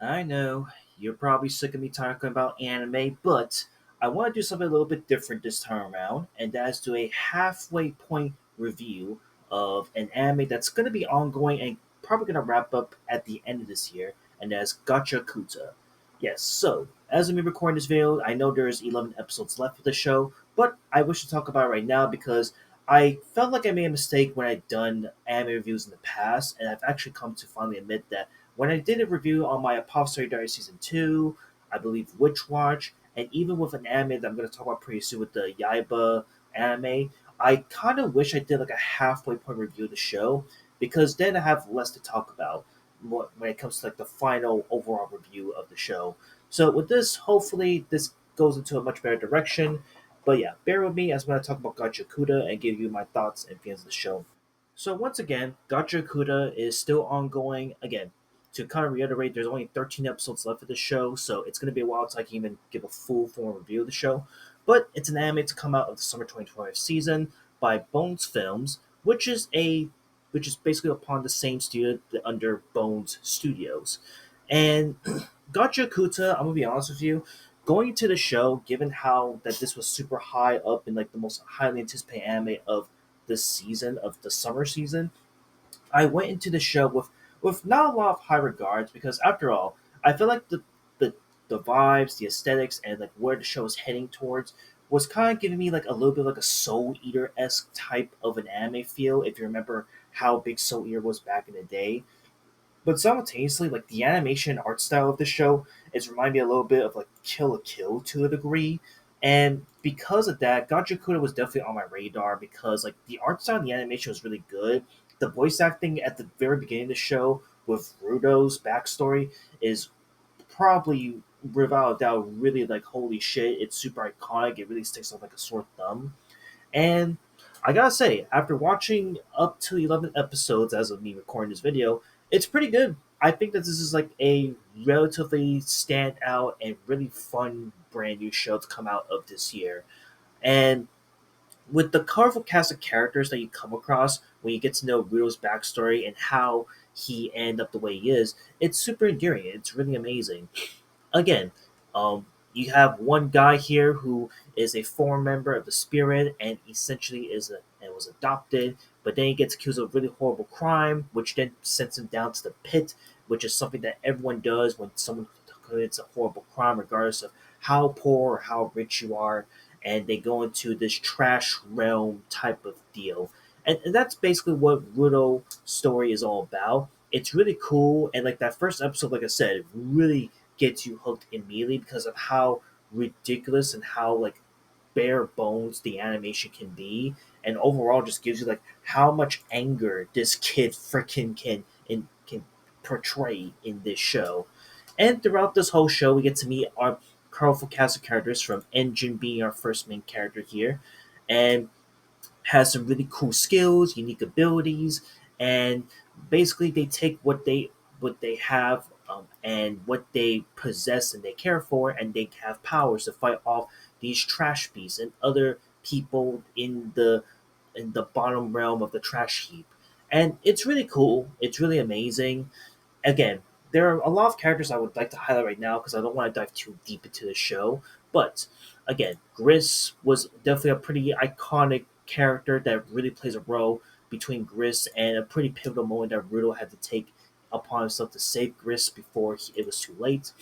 I know you're probably sick of me talking about anime, but I want to do something a little bit different this time around, and that's do a halfway point review of an anime that's going to be ongoing and probably going to wrap up at the end of this year, and that's Gachiakuta. Yes, so as I'm recording this video, I know there's 11 episodes left of the show, but I wish to talk about it right now because I felt like I made a mistake when I'd done anime reviews in the past, and I've actually come to finally admit that when I did a review on my Apostle Diary Season 2, I believe Witch Watch, and even with an anime that I'm going to talk about pretty soon with the Yaiba anime, I kind of wish I did like a halfway point review of the show because then I have less to talk about when it comes to like the final overall review of the show. So with this, hopefully this goes into a much better direction. But yeah, bear with me as I'm going to talk about Gachakuda and give you my thoughts and feelings of the show. So once again, Gachakuda is still ongoing. Again, to kind of reiterate, there's only 13 episodes left of the show, so it's going to be a while until I can even give a full form review of the show. But it's an anime to come out of the summer 2025 season by Bones Films, which is basically upon the same studio under Bones Studios. And Gachakuta, I'm gonna be honest with you, going into the show, given how that this was super high up in like the most highly anticipated anime of this season of the summer season, I went into the show with not a lot of high regards because after all, I feel like the vibes, the aesthetics, and like where the show is heading towards was kind of giving me like a little bit like a Soul Eater esque type of an anime feel. If you remember how big Soul Eater was back in the day, but simultaneously, like the animation art style of the show is reminding me a little bit of like Kill a Kill to a degree. And because of that, Gachakuda was definitely on my radar because like the art style and the animation was really good. The voice acting at the very beginning of the show with Rudo's backstory is probably without a doubt really like holy shit, it's super iconic. It really sticks out like a sore thumb. And I gotta say, after watching up to 11 episodes as of me recording this video, it's pretty good. I think that this is like a relatively standout and really fun brand new show to come out of this year. And with the colorful cast of characters that you come across when you get to know Rudo's backstory and how he ended up the way he is, it's super endearing. It's really amazing. Again, you have one guy here who is a former member of the Spirit and essentially and was adopted, but then he gets accused of a really horrible crime, which then sends him down to the pit, which is something that everyone does when someone commits a horrible crime, regardless of how poor or how rich you are, and they go into this trash realm type of deal. And that's basically what Rudo story is all about. It's really cool, and like that first episode, like I said, it really gets you hooked immediately because of how ridiculous and how like bare bones the animation can be, and overall just gives you like how much anger this kid freaking can portray in this show. And throughout this whole show, we get to meet our colorful cast of characters, from Engine being our first main character here, and has some really cool skills, unique abilities, and basically they take what they have and what they possess and they care for, and they have powers to fight off these trash beasts and other people in the bottom realm of the trash heap. And it's really cool. It's really amazing. Again, there are a lot of characters I would like to highlight right now because I don't want to dive too deep into the show. But again, Gris was definitely a pretty iconic character that really plays a role between Gris and a pretty pivotal moment that Rudo had to take upon himself to save Gris before it was too late.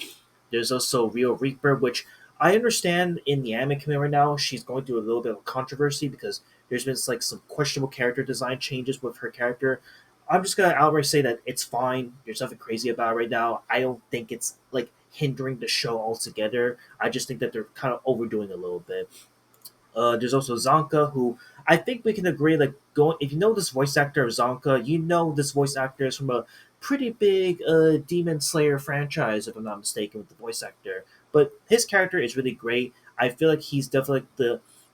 There's also Rio Reaper, which I understand in the anime community right now, she's going through a little bit of controversy because there's been like some questionable character design changes with her character. I'm just gonna outright say that it's fine. There's nothing crazy about it right now. I don't think it's like hindering the show altogether. I just think that they're kind of overdoing a little bit. There's also Zonka, who I think we can agree, like, going if you know this voice actor of Zonka, you know this voice actor is from a pretty big Demon Slayer franchise, if I'm not mistaken, with the voice actor. But his character is really great. I feel like he's definitely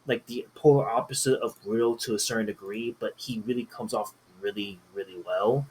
like the polar opposite of Bruto to a certain degree, but he really comes off really well.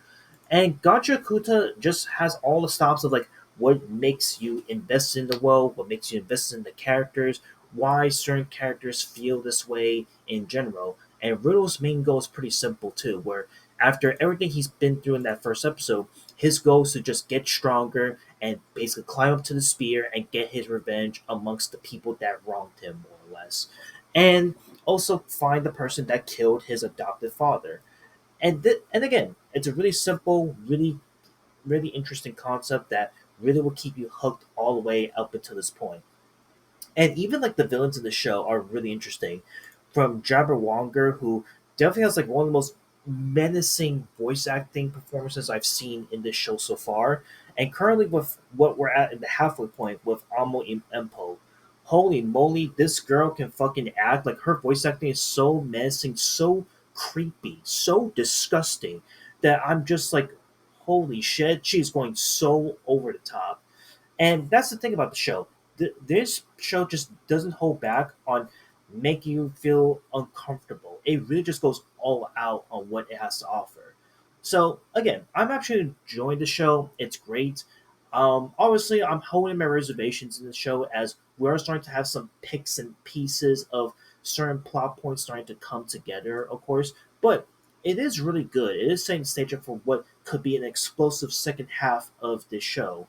And Gacha Kuta just has all the stops of like what makes you invest in the world, what makes you invest in the characters, why certain characters feel this way in general. And Riddle's main goal is pretty simple too, where after everything he's been through in that first episode, his goal is to just get stronger and basically climb up to the spear and get his revenge amongst the people that wronged him, more or less. And also find the person that killed his adopted father. And again, it's a really simple, really interesting concept that really will keep you hooked all the way up until this point. And even like the villains in the show are really interesting. From Jabberwonger, who definitely has like one of the most menacing voice acting performances I've seen in this show so far. And currently with what we're at in the halfway point with Amo Empo. Holy moly, this girl can fucking act. Like her voice acting is so menacing, so creepy, so disgusting that I'm just like, holy shit, she's going so over the top. And that's the thing about the show. This show just doesn't hold back on making you feel uncomfortable. It really just goes all out on what it has to offer. So again, I'm actually enjoying the show. It's great. Obviously, I'm holding my reservations in the show as we're starting to have some picks and pieces of certain plot points starting to come together, of course. But it is really good. It is setting the stage up for what could be an explosive second half of this show.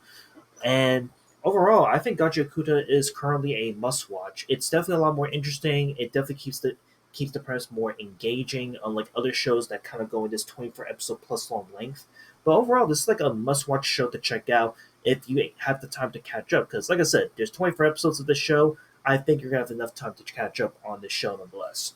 And overall, I think Gachiakuta is currently a must watch. It's definitely a lot more interesting. It definitely keeps the premise more engaging, unlike other shows that kind of go in this 24 episode plus long length. But overall, this is like a must watch show to check out if you have the time to catch up. Because, like I said, there's 24 episodes of this show. I think you're gonna have enough time to catch up on this show nonetheless.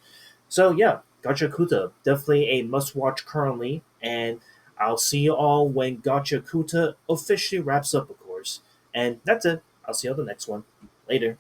So yeah, Gachiakuta definitely a must watch currently, and I'll see you all when Gachiakuta officially wraps up, of course. And that's it. I'll see you on the next one. Later.